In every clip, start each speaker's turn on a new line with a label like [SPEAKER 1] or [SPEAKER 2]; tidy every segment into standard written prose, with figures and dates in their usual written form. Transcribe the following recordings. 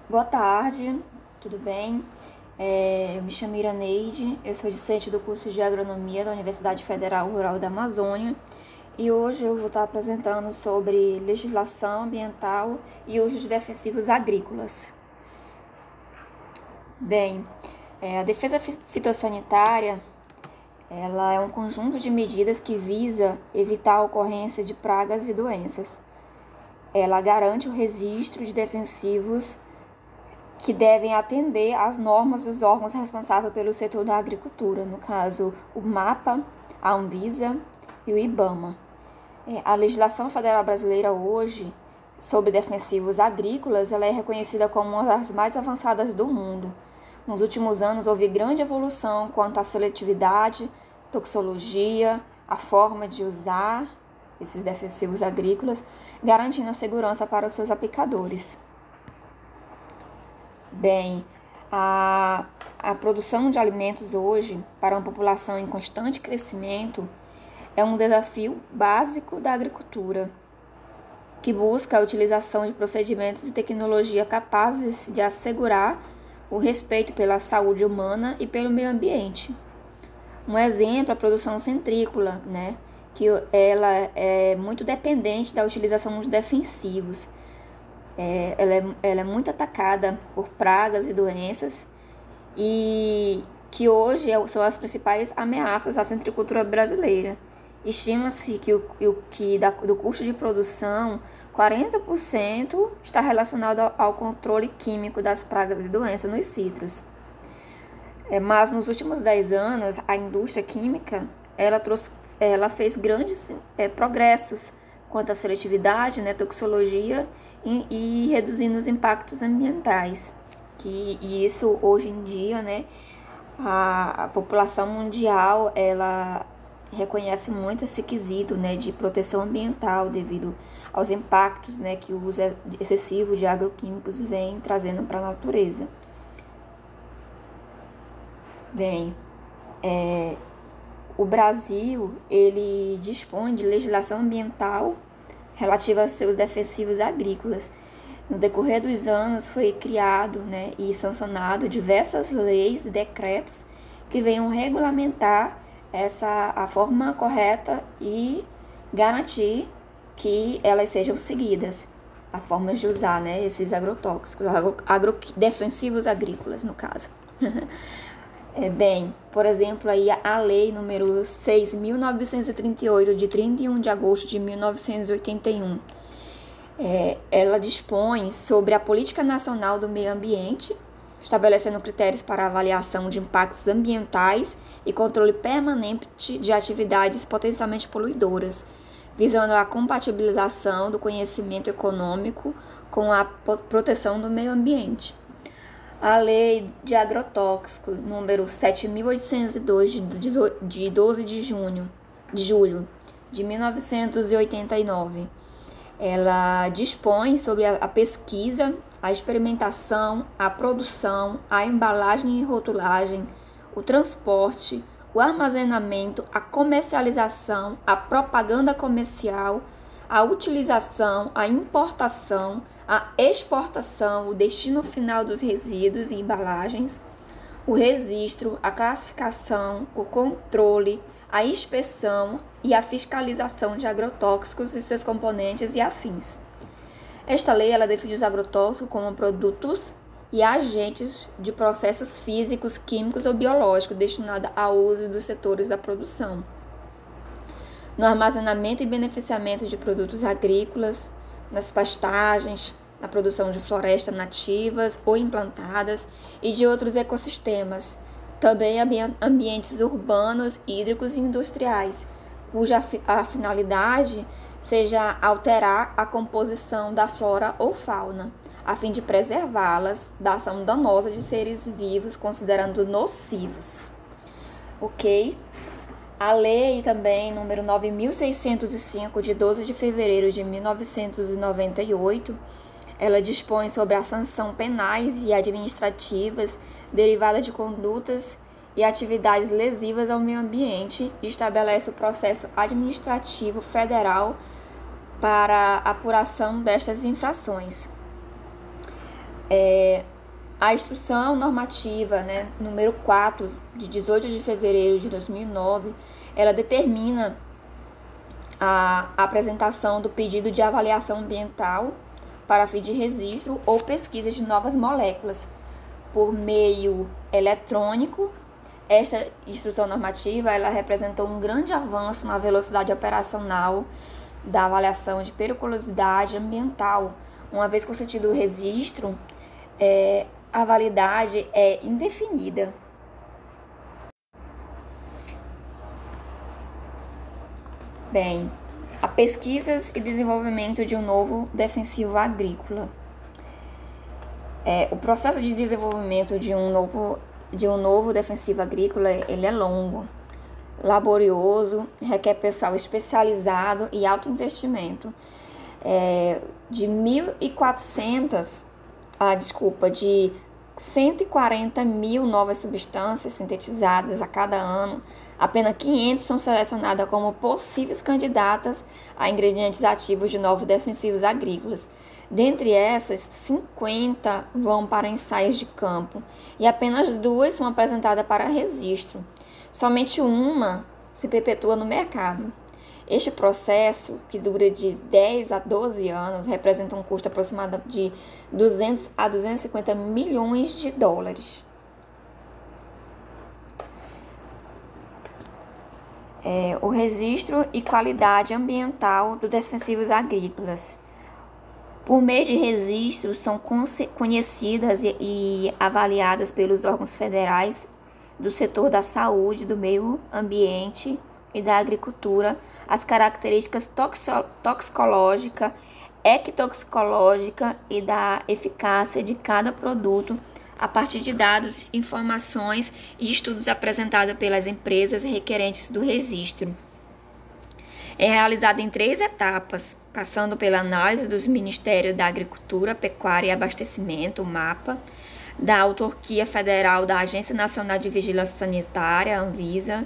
[SPEAKER 1] Boa tarde, tudo bem? Eu me chamo Iraneide, eu sou discente do curso de Agronomia da Universidade Federal Rural da Amazônia e hoje eu vou estar apresentando sobre legislação ambiental e uso de defensivos agrícolas. Bem, a defesa fitossanitária ela é um conjunto de medidas que visa evitar a ocorrência de pragas e doenças. Ela garante o registro de defensivos que devem atender às normas dos órgãos responsáveis pelo setor da agricultura, no caso, o MAPA, a Anvisa e o IBAMA. A legislação federal brasileira hoje, sobre defensivos agrícolas, ela é reconhecida como uma das mais avançadas do mundo. Nos últimos anos, houve grande evolução quanto à seletividade, toxicologia, a forma de usar esses defensivos agrícolas, garantindo a segurança para os seus aplicadores. Bem, a produção de alimentos hoje, para uma população em constante crescimento, é um desafio básico da agricultura, que busca a utilização de procedimentos e tecnologia capazes de assegurar o respeito pela saúde humana e pelo meio ambiente. Um exemplo é a produção centrícola, que ela é muito dependente da utilização de defensivos. Ela é muito atacada por pragas e doenças e que hoje são as principais ameaças à centricultura brasileira. Estima-se que do custo de produção, 40% está relacionado ao controle químico das pragas e doenças nos citros. Mas nos últimos 10 anos, a indústria química ela fez grandes progressos quanto à seletividade, toxicologia e reduzindo os impactos ambientais. E isso hoje em dia, a população mundial ela reconhece muito esse quesito, de proteção ambiental devido aos impactos, que o uso excessivo de agroquímicos vem trazendo para a natureza. Bem, o Brasil ele dispõe de legislação ambiental relativa aos seus defensivos agrícolas. No decorrer dos anos foi criado e sancionado diversas leis e decretos que venham regulamentar a forma correta e garantir que elas sejam seguidas, a forma de usar esses agrotóxicos, defensivos agrícolas no caso. Por exemplo, aí a lei número 6.938, de 31 de agosto de 1981, ela dispõe sobre a Política Nacional do Meio Ambiente, estabelecendo critérios para avaliação de impactos ambientais e controle permanente de atividades potencialmente poluidoras, visando a compatibilização do conhecimento econômico com a proteção do meio ambiente. A Lei de Agrotóxicos, número 7.802, de 12 de julho de 1989, ela dispõe sobre a pesquisa, a experimentação, a produção, a embalagem e rotulagem, o transporte, o armazenamento, a comercialização, a propaganda comercial, a utilização, a importação, a exportação, o destino final dos resíduos e embalagens, o registro, a classificação, o controle, a inspeção e a fiscalização de agrotóxicos e seus componentes e afins. Esta lei ela define os agrotóxicos como produtos e agentes de processos físicos, químicos ou biológicos destinados ao uso dos setores da produção, no armazenamento e beneficiamento de produtos agrícolas, nas pastagens, na produção de florestas nativas ou implantadas e de outros ecossistemas, também ambientes urbanos, hídricos e industriais, cuja a finalidade seja alterar a composição da flora ou fauna, a fim de preservá-las da ação danosa de seres vivos considerando nocivos. Ok? A lei também, número 9.605, de 12 de fevereiro de 1998, ela dispõe sobre a sanção penais e administrativas derivadas de condutas e atividades lesivas ao meio ambiente e estabelece o processo administrativo federal para a apuração destas infrações. A instrução normativa, né, número 4, de 18 de fevereiro de 2009, ela determina a apresentação do pedido de avaliação ambiental para fim de registro ou pesquisa de novas moléculas por meio eletrônico. Esta instrução normativa ela representou um grande avanço na velocidade operacional da avaliação de periculosidade ambiental. Uma vez concedido o registro, a validade é indefinida. Bem, a pesquisas e desenvolvimento de um novo defensivo agrícola. O processo de desenvolvimento de um novo defensivo agrícola ele é longo, laborioso, requer pessoal especializado e alto investimento. De 140 mil novas substâncias sintetizadas a cada ano, apenas 500 são selecionadas como possíveis candidatas a ingredientes ativos de novos defensivos agrícolas. Dentre essas, 50 vão para ensaios de campo e apenas 2 são apresentadas para registro. Somente uma se perpetua no mercado. Este processo, que dura de 10 a 12 anos, representa um custo aproximado de 200 a 250 milhões de dólares. O registro e qualidade ambiental dos defensivos agrícolas. Por meio de registros, são conhecidas e avaliadas pelos órgãos federais do setor da saúde, do meio ambiente e da agricultura as características toxicológica, ectoxicológica e da eficácia de cada produto a partir de dados, informações e estudos apresentados pelas empresas requerentes do registro. É realizado em 3 etapas, passando pela análise dos Ministérios da Agricultura, Pecuária e Abastecimento, o MAPA, da Autarquia Federal da Agência Nacional de Vigilância Sanitária, Anvisa,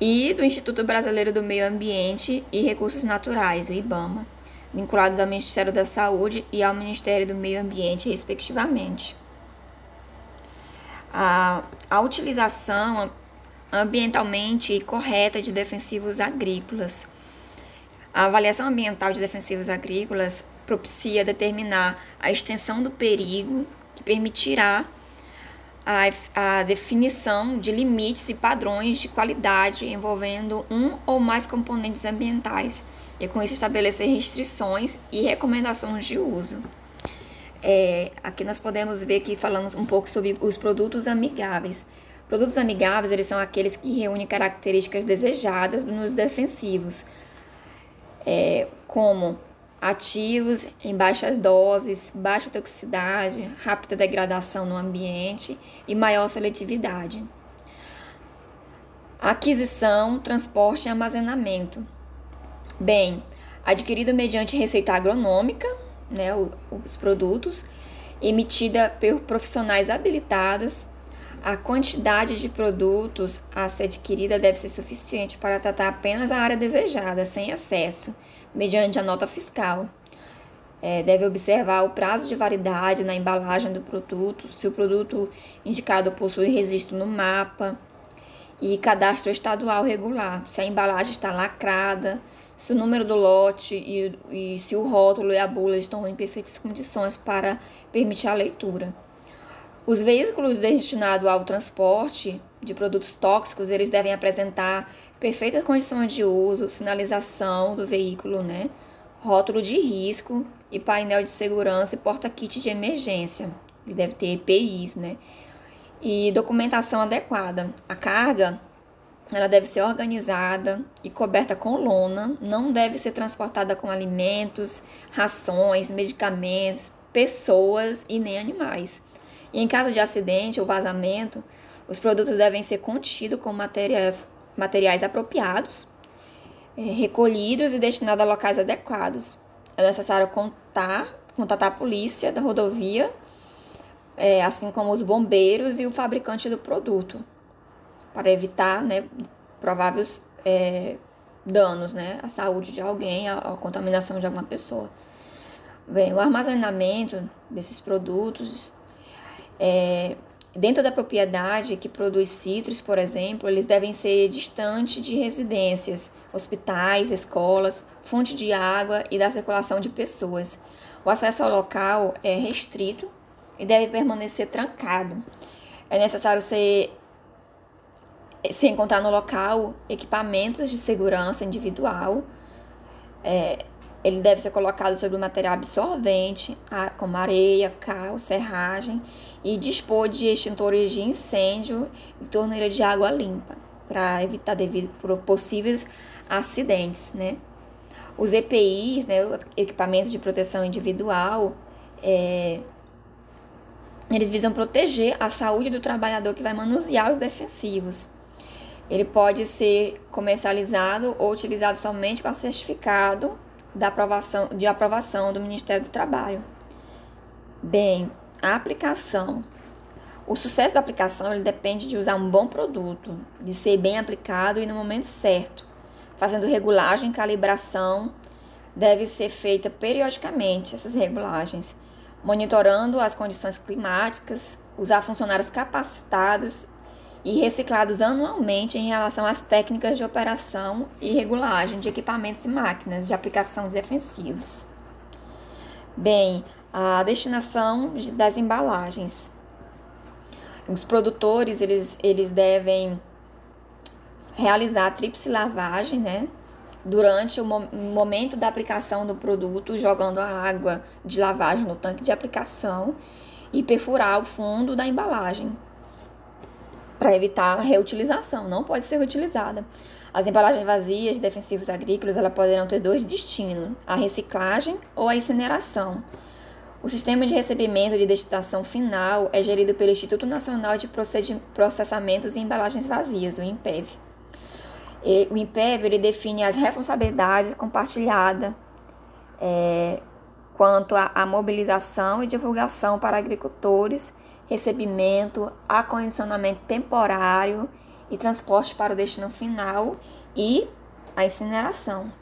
[SPEAKER 1] e do Instituto Brasileiro do Meio Ambiente e Recursos Naturais, o IBAMA, vinculados ao Ministério da Saúde e ao Ministério do Meio Ambiente, respectivamente. A utilização ambientalmente correta de defensivos agrícolas. A avaliação ambiental de defensivos agrícolas propicia determinar a extensão do perigo, que permitirá a definição de limites e padrões de qualidade envolvendo um ou mais componentes ambientais e com isso estabelecer restrições e recomendações de uso. Aqui nós podemos ver que falamos um pouco sobre os produtos amigáveis. Produtos amigáveis, eles são aqueles que reúnem características desejadas nos defensivos, como ativos em baixas doses, baixa toxicidade, rápida degradação no ambiente e maior seletividade. Aquisição, transporte e armazenamento. Bem, adquirido mediante receita agronômica, né, os produtos, emitida por profissionais habilitados. A quantidade de produtos a ser adquirida deve ser suficiente para tratar apenas a área desejada, sem excesso, mediante a nota fiscal. Deve observar o prazo de validade na embalagem do produto, se o produto indicado possui registro no MAPA e cadastro estadual regular, se a embalagem está lacrada, se o número do lote e se o rótulo e a bula estão em perfeitas condições para permitir a leitura. Os veículos destinados ao transporte de produtos tóxicos, eles devem apresentar perfeitas condições de uso, sinalização do veículo, né? Rótulo de risco e painel de segurança e porta-kit de emergência. Ele deve ter EPIs, né? E documentação adequada. A carga, ela deve ser organizada e coberta com lona, não deve ser transportada com alimentos, rações, medicamentos, pessoas e nem animais. E em caso de acidente ou vazamento, os produtos devem ser contidos com materiais apropriados, recolhidos e destinados a locais adequados. É necessário contatar a polícia da rodovia, assim como os bombeiros e o fabricante do produto, para evitar, né, prováveis danos, né, à saúde de alguém, à contaminação de alguma pessoa. Bem, o armazenamento desses produtos dentro da propriedade que produz citros, por exemplo, eles devem ser distantes de residências, hospitais, escolas, fonte de água e da circulação de pessoas. O acesso ao local é restrito e deve permanecer trancado. É necessário se encontrar no local equipamentos de segurança individual. Ele deve ser colocado sobre um material absorvente, como areia, cal, serragem, e dispor de extintores de incêndio e torneira de água limpa, para evitar possíveis acidentes, né? Os EPIs, né, equipamentos de proteção individual, eles visam proteger a saúde do trabalhador que vai manusear os defensivos. Ele pode ser comercializado ou utilizado somente com certificado de aprovação do Ministério do Trabalho. Bem, a aplicação. O sucesso da aplicação ele depende de usar um bom produto, de ser bem aplicado e no momento certo. Fazendo regulagem, calibração, deve ser feita periodicamente essas regulagens, monitorando as condições climáticas, usar funcionários capacitados e reciclados anualmente em relação às técnicas de operação e regulagem de equipamentos e máquinas de aplicação de defensivos. Bem, a destinação das embalagens. Os produtores, eles devem realizar a tríplice lavagem, né? Durante o momento da aplicação do produto, jogando a água de lavagem no tanque de aplicação e perfurar o fundo da embalagem, para evitar a reutilização, não pode ser reutilizada. As embalagens vazias de defensivos agrícolas elas poderão ter dois destinos, a reciclagem ou a incineração. O sistema de recebimento de destinação final é gerido pelo Instituto Nacional de Processamentos e Embalagens Vazias, o INPEV. O INPEV ele define as responsabilidades compartilhadas quanto à mobilização e divulgação para agricultores, recebimento, acondicionamento temporário e transporte para o destino final e a incineração.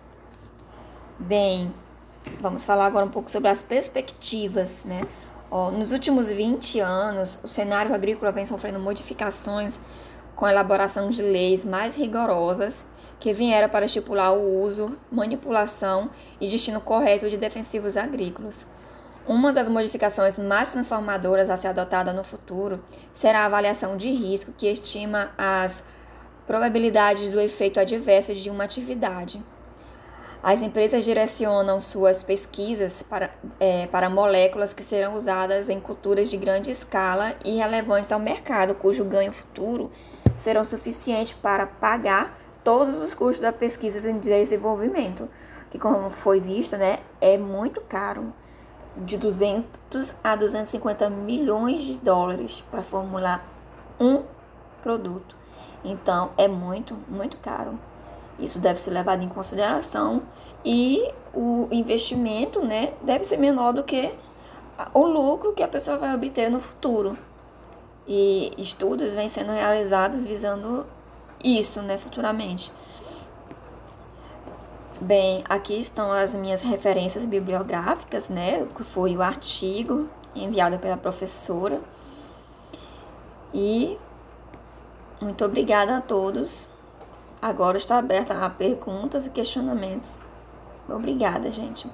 [SPEAKER 1] Bem, vamos falar agora um pouco sobre as perspectivas, né? Nos últimos 20 anos, o cenário agrícola vem sofrendo modificações com a elaboração de leis mais rigorosas que vieram para estipular o uso, manipulação e destino correto de defensivos agrícolas. Uma das modificações mais transformadoras a ser adotada no futuro será a avaliação de risco, que estima as probabilidades do efeito adverso de uma atividade. As empresas direcionam suas pesquisas para moléculas que serão usadas em culturas de grande escala e relevantes ao mercado, cujo ganho futuro serão suficientes para pagar todos os custos da pesquisa em desenvolvimento, que, como foi visto, né, é muito caro, de 200 a 250 milhões de dólares para formular um produto. Então, é muito, muito caro. Isso deve ser levado em consideração e o investimento, né, deve ser menor do que o lucro que a pessoa vai obter no futuro. E estudos vêm sendo realizados visando isso, né, futuramente. Bem, aqui estão as minhas referências bibliográficas, né, que foi o artigo enviado pela professora. E muito obrigada a todos. Agora está aberta a perguntas e questionamentos. Obrigada, gente.